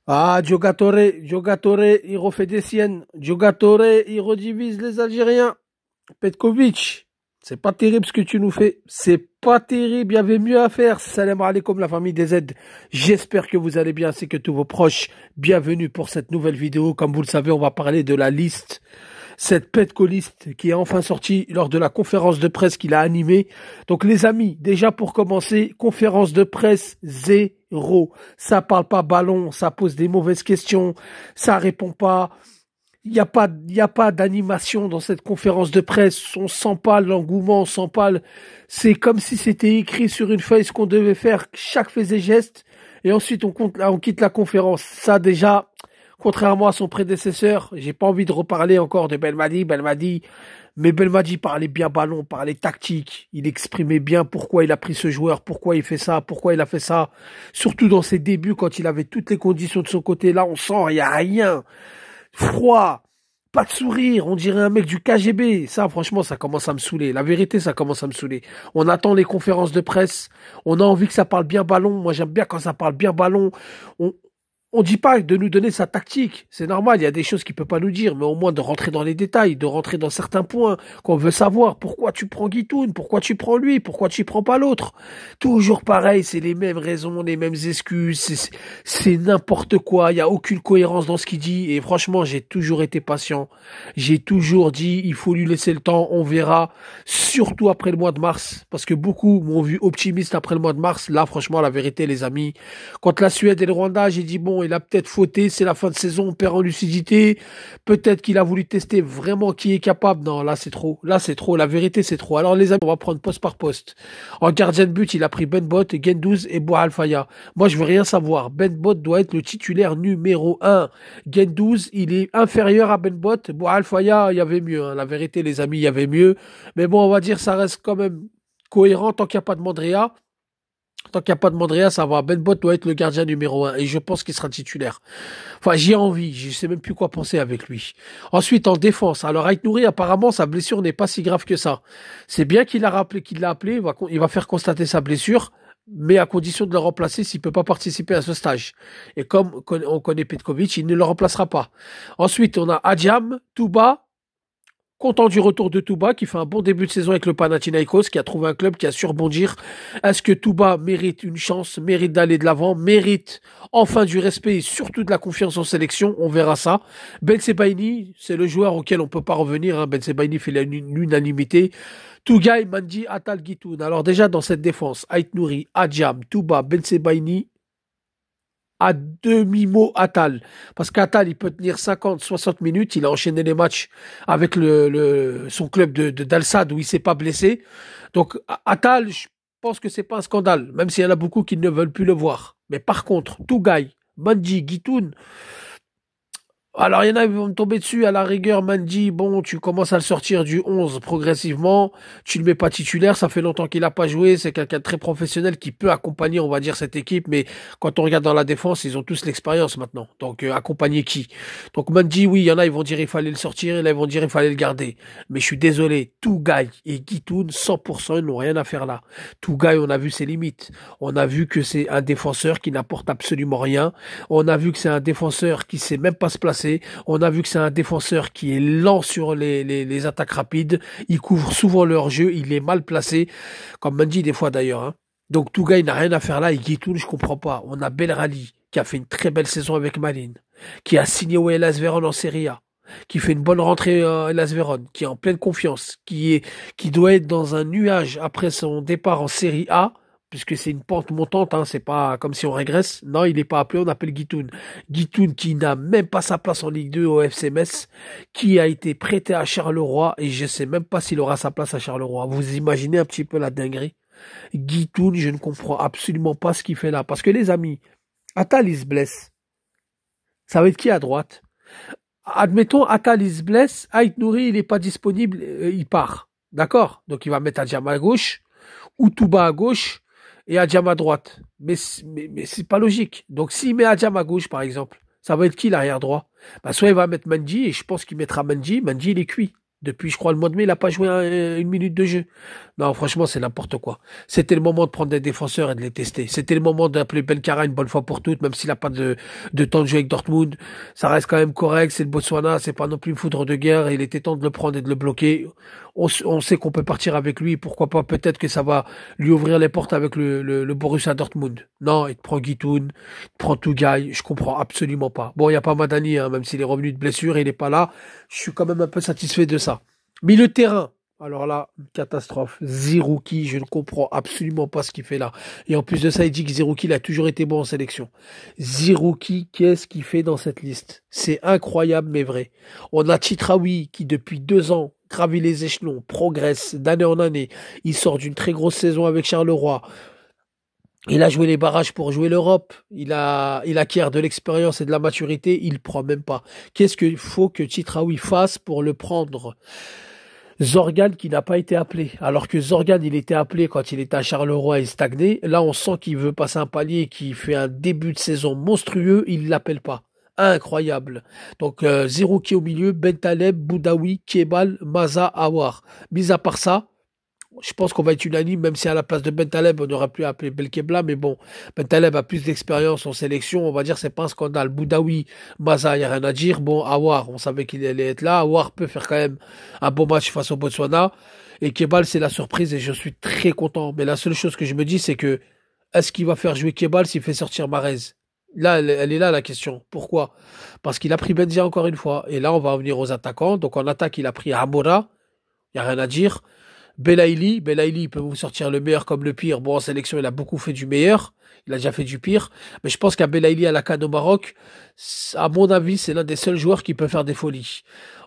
Ah, Giogatore, il refait des siennes. Giogatore, il redivise les Algériens. Petkovic, c'est pas terrible ce que tu nous fais. C'est pas terrible, il y avait mieux à faire. Salam alaikum la famille des Z. J'espère que vous allez bien ainsi que tous vos proches. Bienvenue pour cette nouvelle vidéo. Comme vous le savez, on va parler de la liste. Cette Petco-liste qui est enfin sortie lors de la conférence de presse qu'il a animée. Donc les amis, déjà pour commencer, conférence de presse zéro. Ça parle pas ballon, ça pose des mauvaises questions, ça répond pas. Il y a pas d'animation dans cette conférence de presse. On sent pas l'engouement, on sent pas c'est comme si c'était écrit sur une feuille ce qu'on devait faire, chaque fait et geste. Et ensuite, on quitte la conférence. Ça, déjà, contrairement à son prédécesseur, j'ai pas envie de reparler encore de Belmadi. Mais Belmadi parlait bien ballon, parlait tactique. Il exprimait bien pourquoi il a pris ce joueur, pourquoi il fait ça, pourquoi il a fait ça. Surtout dans ses débuts, quand il avait toutes les conditions de son côté. Là, on sent, il y a rien froid, pas de sourire, on dirait un mec du KGB. Ça, franchement, ça commence à me saouler. La vérité, ça commence à me saouler. On attend les conférences de presse, on a envie que ça parle bien ballon. Moi, j'aime bien quand ça parle bien ballon. On, on dit pas de nous donner sa tactique. C'est normal, il y a des choses qu'il peut pas nous dire, mais au moins de rentrer dans les détails, de rentrer dans certains points qu'on veut savoir. Pourquoi tu prends Guitoun? Pourquoi tu prends lui? Pourquoi tu prends pas l'autre? Toujours pareil, c'est les mêmes raisons, les mêmes excuses, c'est n'importe quoi. Il y a aucune cohérence dans ce qu'il dit. Et franchement, j'ai toujours été patient. J'ai toujours dit, il faut lui laisser le temps, on verra. Surtout après le mois de mars, parce que beaucoup m'ont vu optimiste après le mois de mars. Là, franchement, la vérité, les amis, contre la Suède et le Rwanda, j'ai dit bon, il a peut-être fauté, c'est la fin de saison, on perd en lucidité. Peut-être qu'il a voulu tester vraiment qui est capable. Non, là c'est trop. Là c'est trop. La vérité c'est trop. Alors les amis, on va prendre poste par poste. En gardien de but, il a pris Ben Bot, Gendouz et Boual Faya. Moi, je veux rien savoir. Ben Bot doit être le titulaire numéro un. Gendouz, il est inférieur à Ben Bot. Boual Faya, il y avait mieux. Hein. La vérité, les amis, il y avait mieux. Mais bon, on va dire ça reste quand même cohérent tant qu'il n'y a pas de Mandrea. Tant qu'il n'y a pas de Mandrea, ça va. Ben Bot doit être le gardien numéro un et je pense qu'il sera titulaire. Enfin, j'y ai envie. Je sais même plus quoi penser avec lui. Ensuite, en défense. Alors, Ait Nouri, apparemment, sa blessure n'est pas si grave que ça. C'est bien qu'il l'a appelé. Il va faire constater sa blessure, mais à condition de le remplacer s'il peut pas participer à ce stage. Et comme on connaît Petkovic, il ne le remplacera pas. Ensuite, on a Adjam, Touba. Content du retour de Touba qui fait un bon début de saison avec le Panathinaikos, qui a trouvé un club qui a su rebondir. Est-ce que Touba mérite une chance, mérite d'aller de l'avant, mérite enfin du respect et surtout de la confiance en sélection? On verra ça. Ben Sebaini, c'est le joueur auquel on peut pas revenir. Hein. Ben Sebaini fait l'unanimité. Tougaï, Mandi, Atal, Guitoun. Alors déjà dans cette défense, Ait Nouri, Adjam, Touba, Ben Sebaini, à demi-mot Atal. Parce qu'Atal, il peut tenir 50, 60 minutes. Il a enchaîné les matchs avec son club d'Al-Sadd où il s'est pas blessé. Donc, Atal, je pense que c'est pas un scandale, même s'il y en a beaucoup qui ne veulent plus le voir. Mais par contre, Tougaï, Mandi, Guitoun, alors, il y en a qui vont me tomber dessus. À la rigueur, Mandy, bon, tu commences à le sortir du 11 progressivement. Tu le mets pas titulaire. Ça fait longtemps qu'il a pas joué. C'est quelqu'un de très professionnel qui peut accompagner, on va dire, cette équipe. Mais quand on regarde dans la défense, ils ont tous l'expérience maintenant. Donc, accompagner qui? Donc, Mandy, oui, il y en a, ils vont dire il fallait le sortir. Et là, ils vont dire il fallait le garder. Mais je suis désolé. Tougaï et Guitoun, 100%, ils n'ont rien à faire là. Tougaï, on a vu ses limites. On a vu que c'est un défenseur qui n'apporte absolument rien. On a vu que c'est un défenseur qui sait même pas se placer. On a vu que c'est un défenseur qui est lent sur les attaques rapides. Il couvre souvent leur jeu. Il est mal placé, comme Mendy des fois d'ailleurs. Hein. Donc Touga, il n'a rien à faire là. Et Guitoun, je comprends pas. On a Belrali, qui a fait une très belle saison avec Malines, qui a signé au Hellas Vérone en Serie A, qui fait une bonne rentrée à Hellas Vérone, qui est en pleine confiance, qui doit être dans un nuage après son départ en Serie A, puisque c'est une pente montante, hein, c'est pas comme si on régresse. Non, il n'est pas appelé, on appelle Guitoun. Guitoun qui n'a même pas sa place en Ligue 2 au FC Metz, qui a été prêté à Charleroi, et je sais même pas s'il aura sa place à Charleroi. Vous imaginez un petit peu la dinguerie? Guitoun, je ne comprends absolument pas ce qu'il fait là. Parce que les amis, Attal, il se blesse. Ça va être qui à droite? Admettons, Attal, il se blesse, Ait Nouri, il n'est pas disponible, il part. D'accord? Donc il va mettre Adjam à gauche, ou Touba à gauche, et Adjam à droite. Mais c'est pas logique. Donc s'il met Adjam à gauche, par exemple, ça va être qui l'arrière droit? Bah, soit il va mettre Mendy, et je pense qu'il mettra Mendy. Mendy, il est cuit. Depuis, je crois, le mois de mai, il a pas joué une minute de jeu. Non, franchement, c'est n'importe quoi. C'était le moment de prendre des défenseurs et de les tester. C'était le moment d'appeler Belkara une bonne fois pour toutes, même s'il n'a pas de temps de jeu avec Dortmund. Ça reste quand même correct. C'est le Botswana, c'est pas non plus une foudre de guerre. Il était temps de le prendre et de le bloquer. On sait qu'on peut partir avec lui. Pourquoi pas? Peut-être que ça va lui ouvrir les portes avec le Borussia Dortmund. Non, il te prend Guitoun, il te prend Tougaï. Je comprends absolument pas. Bon, il y a pas Madani, hein, même s'il est revenu de blessure, il est pas là. Je suis quand même un peu satisfait de ça. Milieu de terrain. Alors là, une catastrophe. Zerouki, je ne comprends absolument pas ce qu'il fait là. Et en plus de ça, il dit que Zerouki, il a toujours été bon en sélection. Zerouki, qu'est-ce qu'il fait dans cette liste? C'est incroyable, mais vrai. On a Chitraoui, qui depuis 2 ans gravit les échelons, progresse d'année en année. Il sort d'une très grosse saison avec Charleroi. Il a joué les barrages pour jouer l'Europe. Il acquiert de l'expérience et de la maturité. Il prend même pas. Qu'est-ce qu'il faut que Chitraoui fasse pour le prendre? Zorgan qui n'a pas été appelé. Alors que Zorgan, il était appelé quand il était à Charleroi et stagné. Là, on sent qu'il veut passer un palier, qu'il fait un début de saison monstrueux. Il l'appelle pas. Incroyable. Donc, Zerouki au milieu, Bentaleb, Boudaoui, Kebal, Maza, Awar. Mis à part ça, je pense qu'on va être unanime, même si à la place de Bentaleb, on aurait pu appeler Belkebla, mais bon, Bentaleb a plus d'expérience en sélection, on va dire c'est pas un scandale. Boudaoui, Maza, il n'y a rien à dire. Bon, Awar, on savait qu'il allait être là. Awar peut faire quand même un bon match face au Botswana. Et Kebal, c'est la surprise et je suis très content. Mais la seule chose que je me dis, c'est que est-ce qu'il va faire jouer Kebal s'il fait sortir Marez? Là, elle est là la question. Pourquoi? Parce qu'il a pris Benzia encore une fois. Et là, on va revenir aux attaquants. Donc en attaque, il a pris Amoura. Il n'y a rien à dire. Belaïli, il peut vous sortir le meilleur comme le pire. Bon, en sélection, il a beaucoup fait du meilleur. Il a déjà fait du pire. Mais je pense qu'à Belaïli à la CAN au Maroc, à mon avis, c'est l'un des seuls joueurs qui peut faire des folies.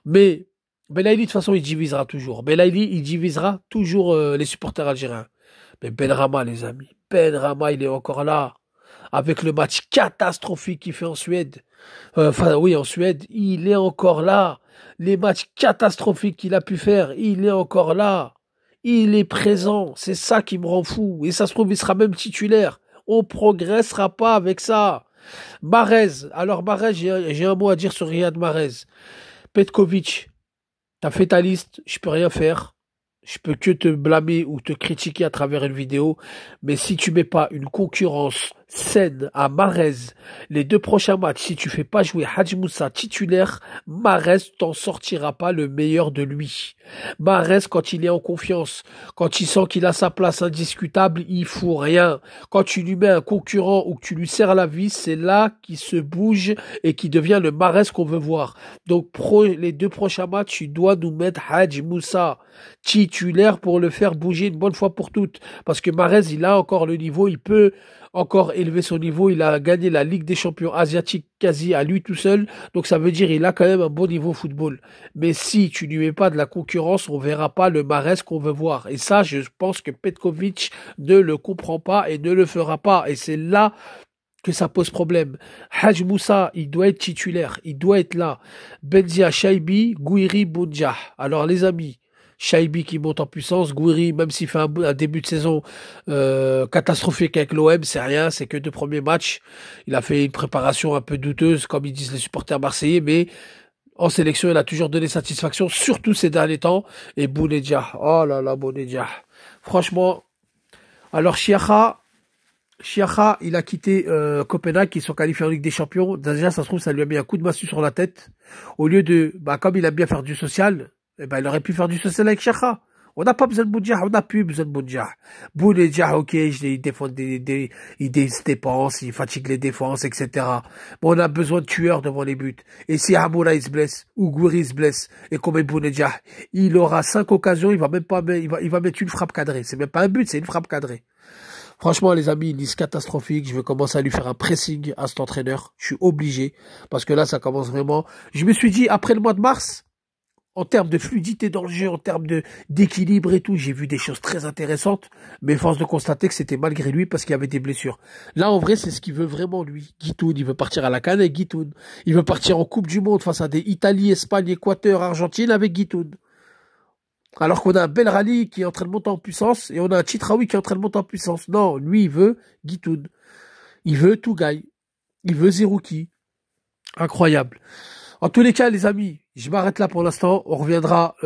Mais Belaïli, de toute façon, il divisera toujours. Belaïli, il divisera toujours les supporters algériens. Mais Benrahma, les amis. Benrahma, il est encore là. Avec le match catastrophique qu'il fait en Suède. En Suède, il est encore là. Les matchs catastrophiques qu'il a pu faire, il est encore là. Il est présent, c'est ça qui me rend fou. Et ça se trouve, il sera même titulaire. On progressera pas avec ça. Mahrez, alors Mahrez, j'ai un mot à dire sur Riyad Mahrez. Petkovic, t'as fait ta liste, je peux rien faire. Je peux que te blâmer ou te critiquer à travers une vidéo. Mais si tu mets pas une concurrence saine à Mahrez, les 2 prochains matchs, si tu fais pas jouer Hadji Moussa titulaire, Mahrez t'en sortira pas le meilleur de lui. Mahrez, quand il est en confiance, quand il sent qu'il a sa place indiscutable, il fout rien. Quand tu lui mets un concurrent ou que tu lui serres la vis, c'est là qu'il se bouge et qu'il devient le Mahrez qu'on veut voir. Donc, les 2 prochains matchs, tu dois nous mettre Hadji Moussa titulaire pour le faire bouger une bonne fois pour toutes. Parce que Mahrez, il a encore le niveau, il peut encore élever son niveau. Il a gagné la Ligue des champions asiatiques quasi à lui tout seul. Donc ça veut dire il a quand même un bon niveau football. Mais si tu lui mets pas de la concurrence, on verra pas le Mahrez qu'on veut voir. Et ça, je pense que Petkovic ne le comprend pas et ne le fera pas. Et c'est là que ça pose problème. Hadj Moussa, il doit être titulaire. Il doit être là. Benzia, Shaibi, Gouiri, Boudjah. Alors les amis, Shaibi qui monte en puissance, Gouiri, même s'il fait un début de saison catastrophique avec l'OM, c'est rien, c'est que 2 premiers matchs. Il a fait une préparation un peu douteuse, comme ils disent les supporters marseillais, mais en sélection, il a toujours donné satisfaction, surtout ces derniers temps. Et Bounedjah, oh là là, Bounedjah. Franchement, alors Chiacha, il a quitté Copenhague, qui sont qualifiés en Ligue des Champions. Déjà, ça se trouve, ça lui a mis un coup de massue sur la tête. Au lieu de, comme il aime bien faire du social, il aurait pu faire du social avec Chaka. On n'a pas besoin de Boudjah, on n'a plus besoin de Boudjah. Boudjah, ok, il défend il dépense, il fatigue les défenses, etc. Mais on a besoin de tueurs devant les buts. Et si Hamoura il se blesse, ou Gouiri se blesse, et qu'on met Boudjah, il aura 5 occasions, il va même pas mettre, il va mettre une frappe cadrée. C'est même pas un but, c'est une frappe cadrée. Franchement, les amis, une liste catastrophique. Je vais commencer à lui faire un pressing à cet entraîneur. Je suis obligé. Parce que là, ça commence vraiment. Je me suis dit, après le mois de mars, en termes de fluidité dans le jeu, en termes d'équilibre et tout, j'ai vu des choses très intéressantes. Mais force de constater que c'était malgré lui parce qu'il y avait des blessures. Là, en vrai, c'est ce qu'il veut vraiment, lui. Guitoun, il veut partir à la CAN avec Guitoun. Il veut partir en Coupe du Monde face à des Italie, Espagne, Équateur, Argentine avec Guitoun. Alors qu'on a un Belrali qui est en train de monter en puissance et on a un Chitraoui qui est en train de monter en puissance. Non, lui, il veut Guitoun. Il veut Tougaï. Il veut Zerouki. Incroyable. En tous les cas, les amis, je m'arrête là pour l'instant. On reviendra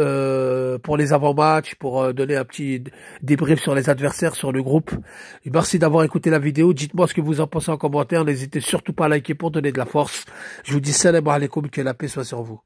pour les avant-matchs, pour donner un petit débrief sur les adversaires, sur le groupe. Et merci d'avoir écouté la vidéo. Dites-moi ce que vous en pensez en commentaire. N'hésitez surtout pas à liker pour donner de la force. Je vous dis salam alaikum, que la paix soit sur vous.